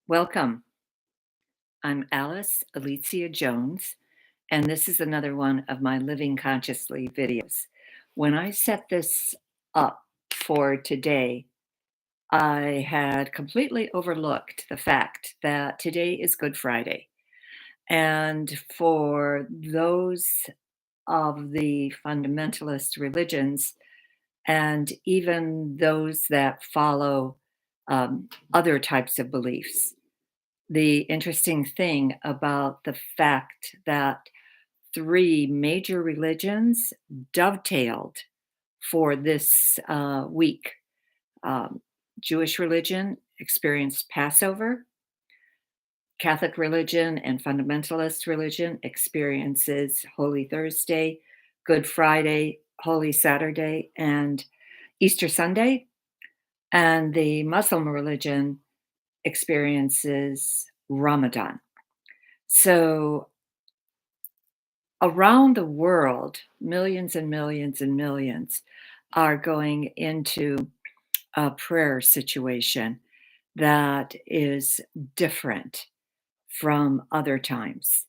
Welcome. I'm Alice Alicia Jones, and this is another one of my Living Consciously videos. When I set this up for today, I had completely overlooked the fact that today is Good Friday. And for those of the fundamentalist religions, and even those that follow other types of beliefs, the interesting thing about the fact that three major religions dovetailed for this week. Um, Jewish religion experienced Passover, Catholic religion and fundamentalist religion experiences Holy Thursday, Good Friday, Holy Saturday, and Easter Sunday, and the Muslim religion experiences Ramadan. So around the world, millions and millions and millions are going into a prayer situation that is different from other times.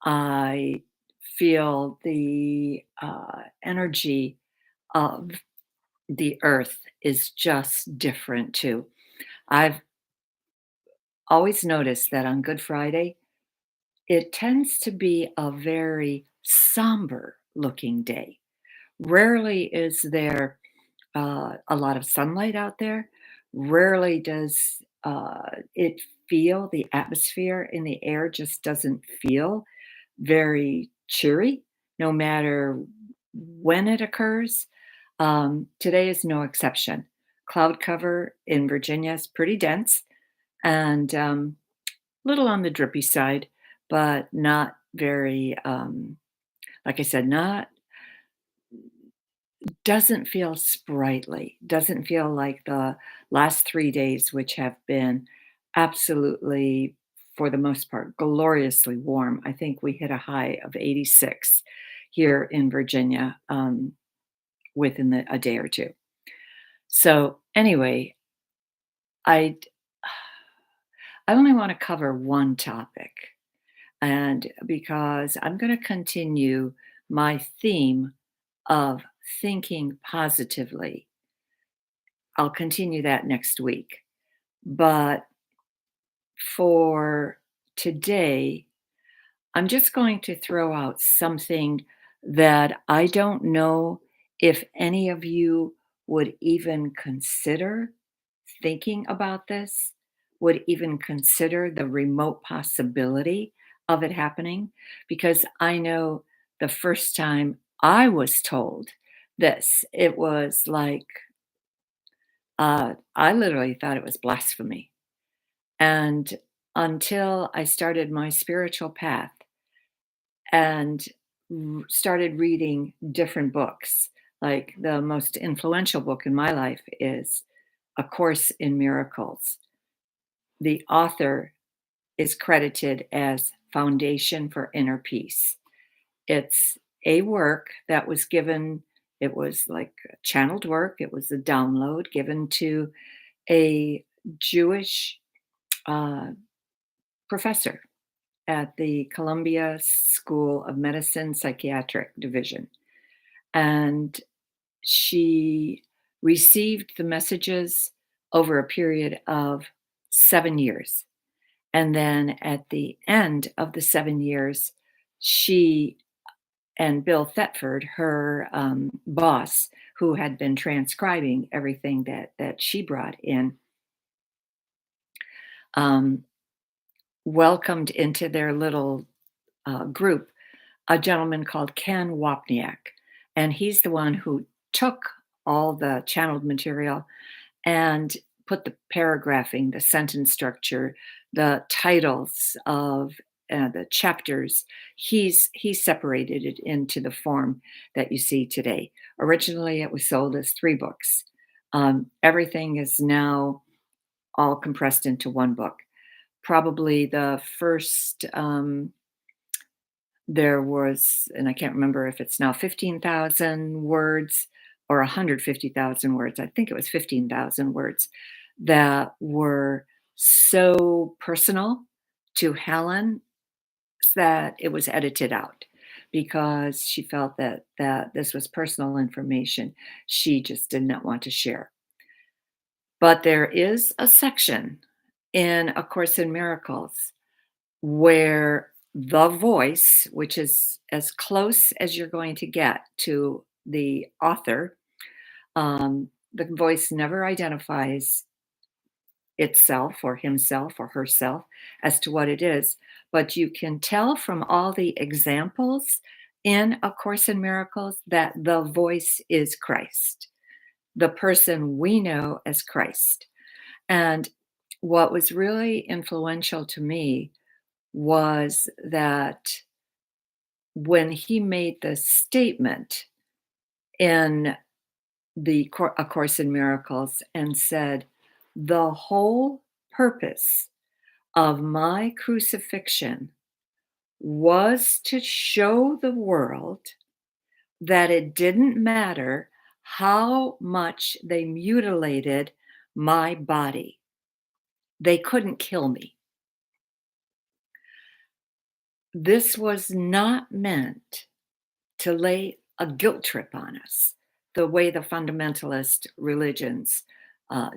I feel the energy of the earth is just different too. I've always noticed that on Good Friday, it tends to be a very somber looking day. Rarely is there a lot of sunlight out there. Rarely does it feel, the atmosphere in the air just doesn't feel very cheery, no matter when it occurs. Today is no exception. Cloud cover in Virginia is pretty dense and little on the drippy side, but not very, like I said, not doesn't feel sprightly, doesn't feel like the last 3 days, which have been absolutely, for the most part, gloriously warm. I think we hit a high of 86 here in Virginia, within a day or 2. So, anyway, I I only wanna cover one topic, and because I'm gonna continue my theme of thinking positively. I'll continue that next week. But for today, I'm just going to throw out something that I don't know if any of you would even consider thinking about this, would even consider the remote possibility of it happening. Because I know the first time I was told this, it was like, I literally thought it was blasphemy. And until I started my spiritual path and started reading different books, like the most influential book in my life is A Course in Miracles. The author is credited as Foundation for Inner Peace. It's a work that was given, it was like channeled work, it was a download given to a Jewish uh, professor at the Columbia School of Medicine Psychiatric Division. And she received the messages over a period of 7 years. And then at the end of the 7 years, she and Bill Thetford, her boss, who had been transcribing everything that she brought in, um, welcomed into their little group a gentleman called Ken Wapniak. And he's the one who took all the channeled material and put the paragraphing, the sentence structure, the titles of the chapters. He separated it into the form that you see today. Originally, it was sold as 3 books. Everything is now all compressed into 1 book. Probably the first, there was, and I can't remember if it's now 15,000 words or 150,000 words. I think it was 15,000 words that were so personal to Helen that it was edited out because she felt that this was personal information she just did not want to share. But there is a section in A Course in Miracles where the voice, which is as close as you're going to get to the author, the voice never identifies itself or himself or herself as to what it is, but you can tell from all the examples in A Course in Miracles that the voice is Christ, the person we know as Christ. And what was really influential to me was that when he made the statement in A Course in Miracles and said, "The whole purpose of my crucifixion was to show the world that it didn't matter how much they mutilated my body. They couldn't kill me. This was not meant to lay a guilt trip on us the way the fundamentalist religions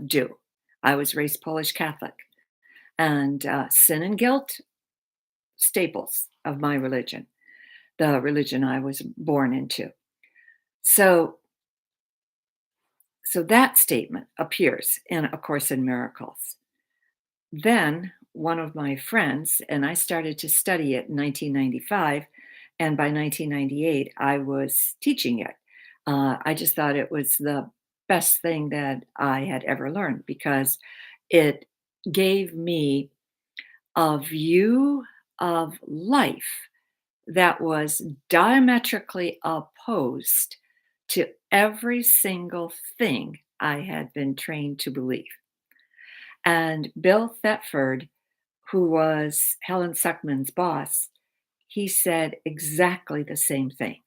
do. I was raised Polish Catholic, and sin and guilt, staples of my religion, the religion I was born into. So, so that statement appears in A Course in Miracles. Then one of my friends and I started to study it in 1995, and by 1998, I was teaching it. I just thought it was the best thing that I had ever learned because it gave me a view of life that was diametrically opposed to every single thing I had been trained to believe. And Bill Thetford, who was Helen Suckman's boss, he said exactly the same thing.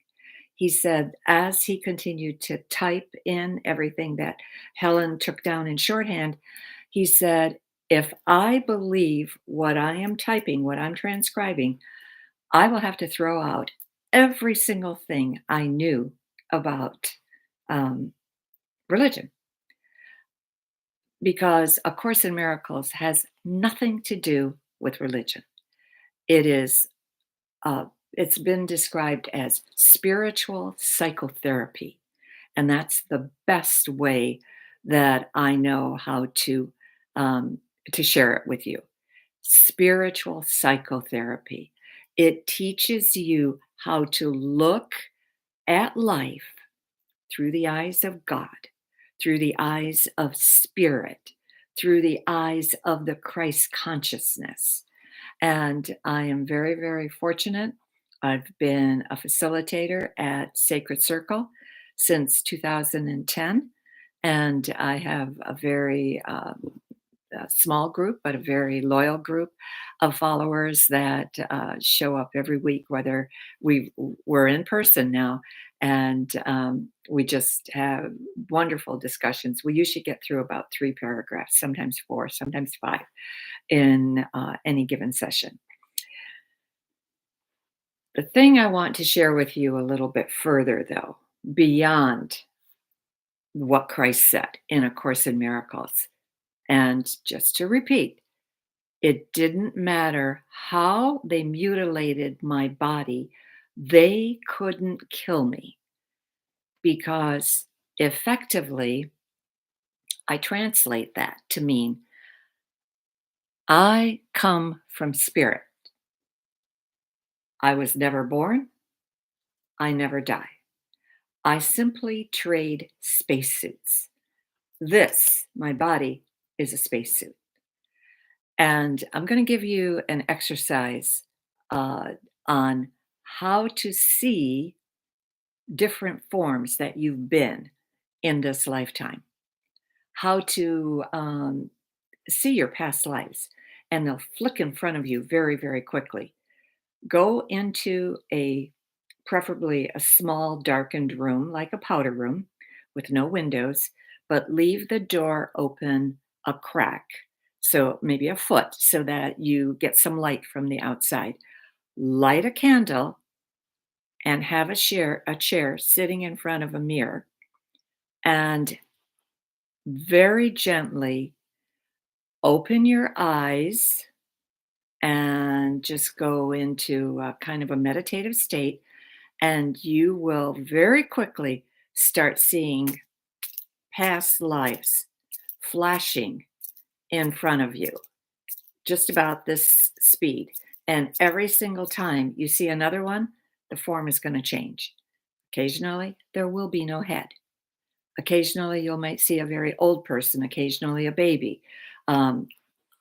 He said, as he continued to type in everything that Helen took down in shorthand, he said, if I believe what I am typing, what I'm transcribing, I will have to throw out every single thing I knew about um, religion because A Course in Miracles has nothing to do with religion. It is, it's been described as spiritual psychotherapy, and that's the best way that I know how to share it with you. Spiritual psychotherapy. It teaches you how to look at life through the eyes of God, through the eyes of spirit, through the eyes of the Christ consciousness. And I am very, very fortunate. I've been a facilitator at Sacred Circle since 2010, and I have a very small group, but a very loyal group of followers that show up every week, whether we're in person now, and we just have wonderful discussions. We usually get through about 3 paragraphs, sometimes 4, sometimes 5 in any given session. The thing I want to share with you a little bit further, though, beyond what Christ said in A Course in Miracles, and just to repeat, it didn't matter how they mutilated my body, they couldn't kill me because effectively, I translate that to mean I come from spirit. I was never born, I never die. I simply trade spacesuits. This, my body, is a spacesuit. And I'm going to give you an exercise uh, on how to see different forms that you've been in this lifetime, how to see your past lives, and they'll flick in front of you very, very quickly. Go into preferably a small darkened room, like a powder room with no windows, but leave the door open a crack so maybe a foot, so that you get some light from the outside. Light a candle and have a chair sitting in front of a mirror, and very gently open your eyes and just go into a kind of a meditative state, and you will very quickly start seeing past lives flashing in front of you, just about this speed. And every single time you see another one, the form is going to change. Occasionally, there will be no head. Occasionally, you might see a very old person, occasionally a baby. Um,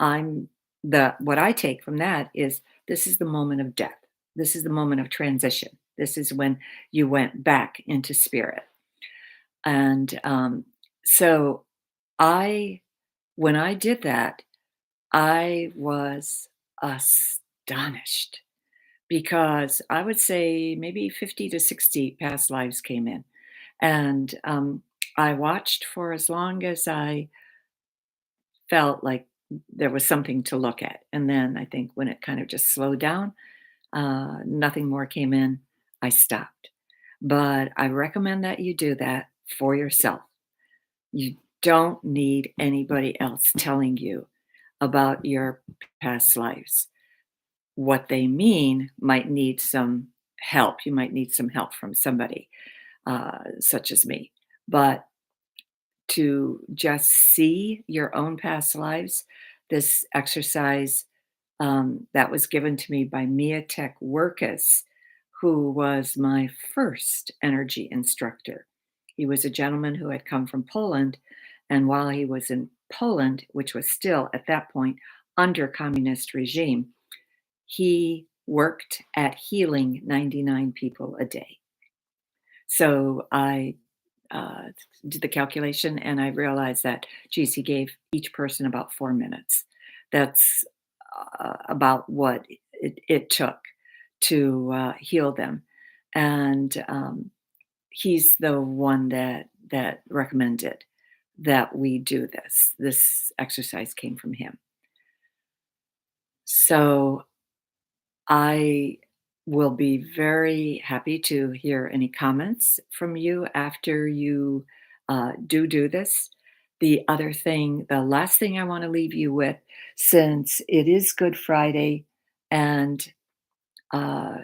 I'm the what I take from that is this is the moment of death. This is the moment of transition. This is when you went back into spirit. And so I, when I did that, I was astonished because I would say maybe 50 to 60 past lives came in. And I watched for as long as I felt like there was something to look at. And then I think when it kind of just slowed down, nothing more came in, I stopped. But I recommend that you do that for yourself. You don't need anybody else telling you about your past lives. What they mean might need some help. You might need some help from somebody, such as me. But to just see your own past lives, this exercise that was given to me by Mia Tech Workus, who was my first energy instructor. He was a gentleman who had come from Poland. And while he was in Poland, which was still at that point under communist regime, he worked at healing 99 people a day. So I uh, did the calculation and I realized that, geez, he gave each person about 4 minutes. That's about what it took to heal them. And he's the one that recommended that we do this. This exercise came from him. So I will be very happy to hear any comments from you after you do this. The last thing I want to leave you with, since it is Good Friday and uh,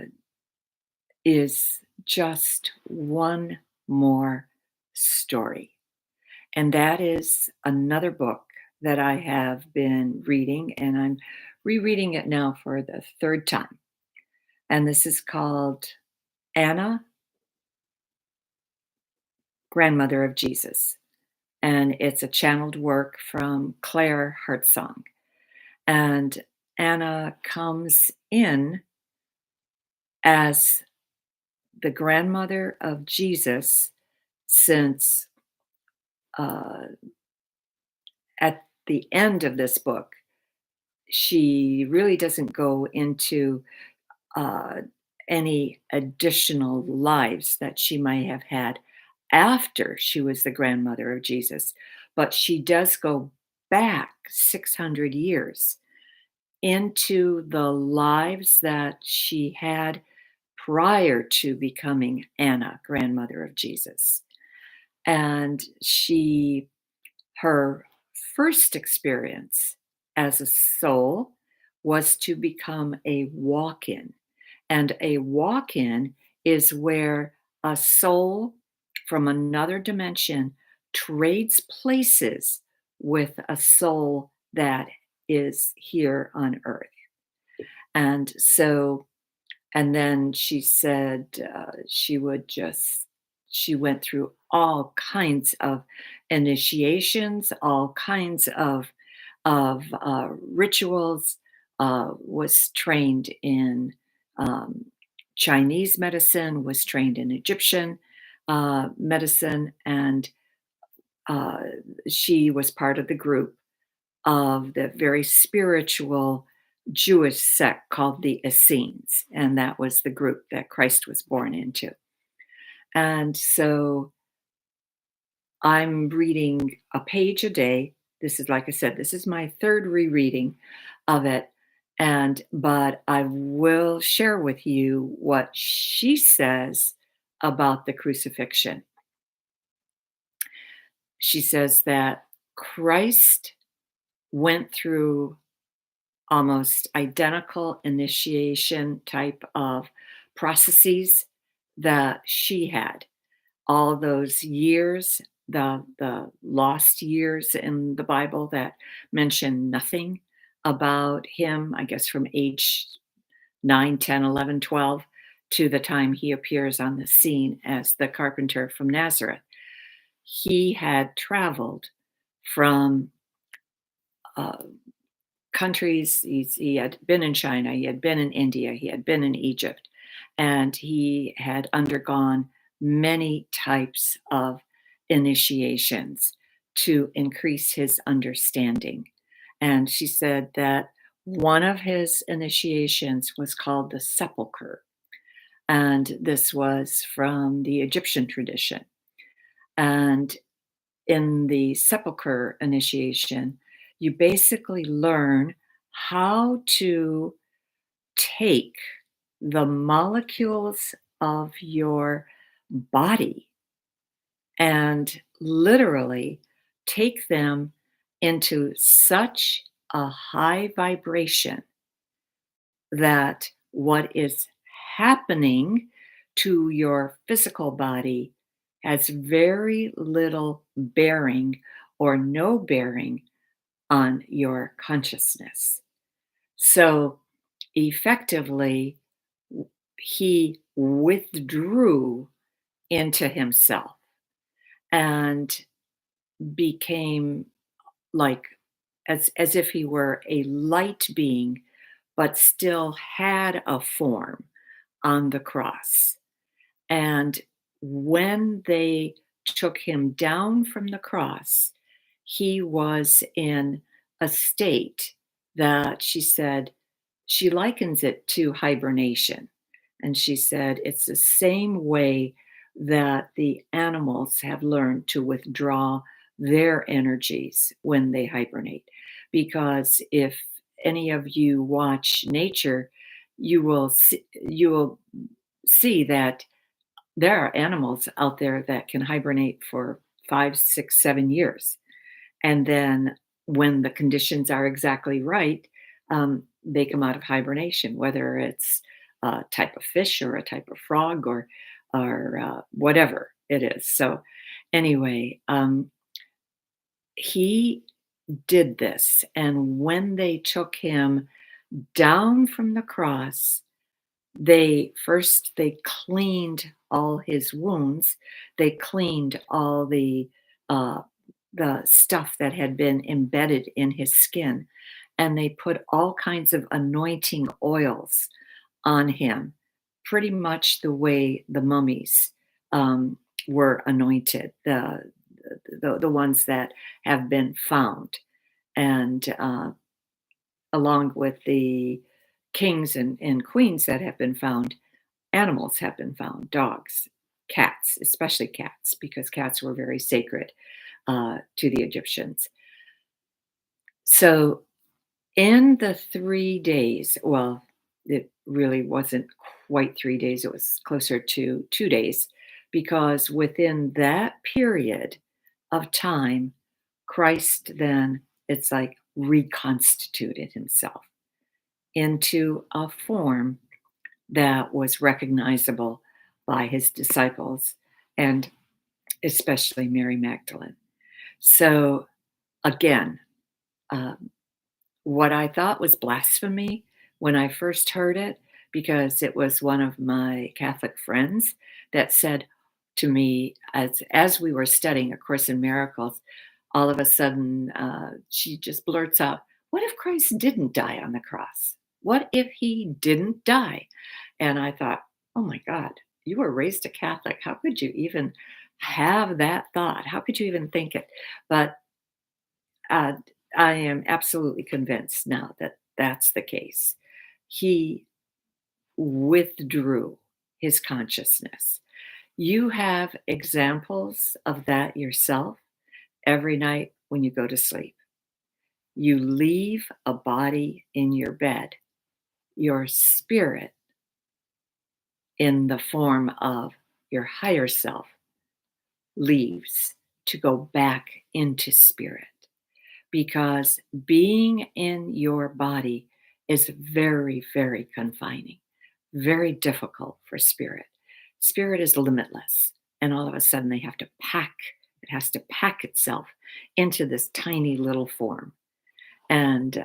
is just one more story. And that is another book that I have been reading, and I'm rereading it now for the third time. And this is called Anna, Grandmother of Jesus. And it's a channeled work from Claire Hartsong. And Anna comes in as the grandmother of Jesus since uh, at the end of this book, she really doesn't go into uh, any additional lives that she might have had after she was the grandmother of Jesus. But she does go back 600 years into the lives that she had prior to becoming Anna, grandmother of Jesus. And her first experience as a soul was to become a walk in. And a walk in is where a soul from another dimension trades places with a soul that is here on earth. And so, and then she said she went through all kinds of initiations, all kinds of rituals, was trained in um, Chinese medicine, was trained in Egyptian medicine, and uh, she was part of the group of the very spiritual Jewish sect called the Essenes, and that was the group that Christ was born into. And so I'm reading a page a day. This is, like I said, this is my third rereading of it. But I will share with you what she says about the crucifixion. She says that Christ went through almost identical initiation type of processes that she had. All those years, the lost years in the Bible that mention nothing about him, I guess from age 9, 10, 11, 12 to the time he appears on the scene as the carpenter from Nazareth. He had traveled from uh, countries. He had been in China, he had been in India, he had been in Egypt, and he had undergone many types of initiations to increase his understanding. And she said that one of his initiations was called the sepulcher, and this was from the Egyptian tradition. And in the sepulcher initiation, you basically learn how to take the molecules of your body and literally take them into such a high vibration that what is happening to your physical body has very little bearing or no bearing on your consciousness. So effectively, he withdrew into himself and became like as if he were a light being, but still had a form on the cross. And when they took him down from the cross, he was in a state that she said she likens it to hibernation. And she said it's the same way that the animals have learned to withdraw their energies when they hibernate. Because if any of you watch nature, you will see that there are animals out there that can hibernate for 5, 6, 7 years. And then when the conditions are exactly right, they come out of hibernation, whether it's a type of fish or a type of frog or whatever it is. So anyway, he did this. And when they took him down from the cross, they cleaned all his wounds. They cleaned all uh, the stuff that had been embedded in his skin, and they put all kinds of anointing oils on him, pretty much the way the mummies were anointed, the ones that have been found, and along with the kings and queens that have been found, animals have been found, dogs, cats, especially cats, because cats were very sacred to the Egyptians. So, in the 3 days, well, it really wasn't quite 3 days, it was closer to 2 days, because within that period of time, Christ then, it's like reconstituted himself into a form that was recognizable by his disciples and especially Mary Magdalene. So, again, um, what I thought was blasphemy when I first heard it, because it was one of my Catholic friends that said to me as we were studying A Course in Miracles, all of a sudden she just blurts out, "What if Christ didn't die on the cross? What if he didn't die?" And I thought, "Oh my God, you were raised a Catholic. How could you even have that thought? How could you even think it?" But uh, I am absolutely convinced now that that's the case. He withdrew his consciousness. You have examples of that yourself every night when you go to sleep. You leave a body in your bed. Your spirit, in the form of your higher self, leaves to go back into spirit, because being in your body is very, very confining, very difficult for spirit. Spirit is limitless, and all of a sudden it has to pack itself into this tiny little form. And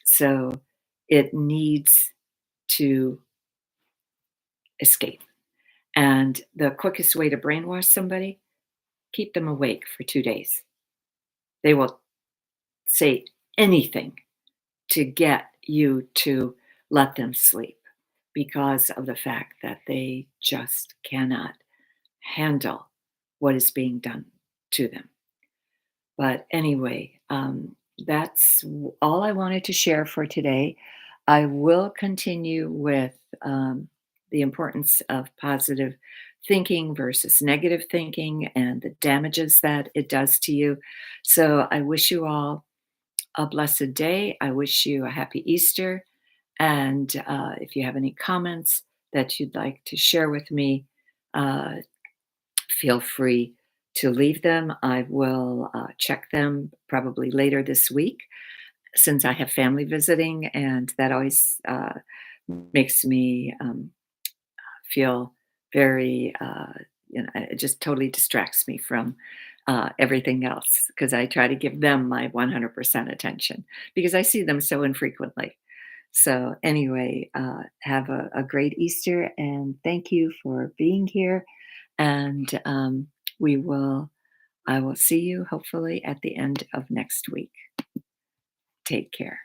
so it needs to escape. And the quickest way to brainwash somebody, keep them awake for 2 days. They will say anything to get you to let them sleep, because of the fact that they just cannot handle what is being done to them. But anyway, that's all I wanted to share for today. I will continue with the importance of positive thinking versus negative thinking and the damages that it does to you. So I wish you all a blessed day. I wish you a happy Easter. And if you have any comments that you'd like to share with me, uh, feel free to leave them. I will check them probably later this week, since I have family visiting, and that always makes me feel very, it just totally distracts me from everything else, because I try to give them my 100% attention because I see them so infrequently. So, anyway, have a great Easter, and thank you for being here. And we will, I will see you hopefully at the end of next week. Take care.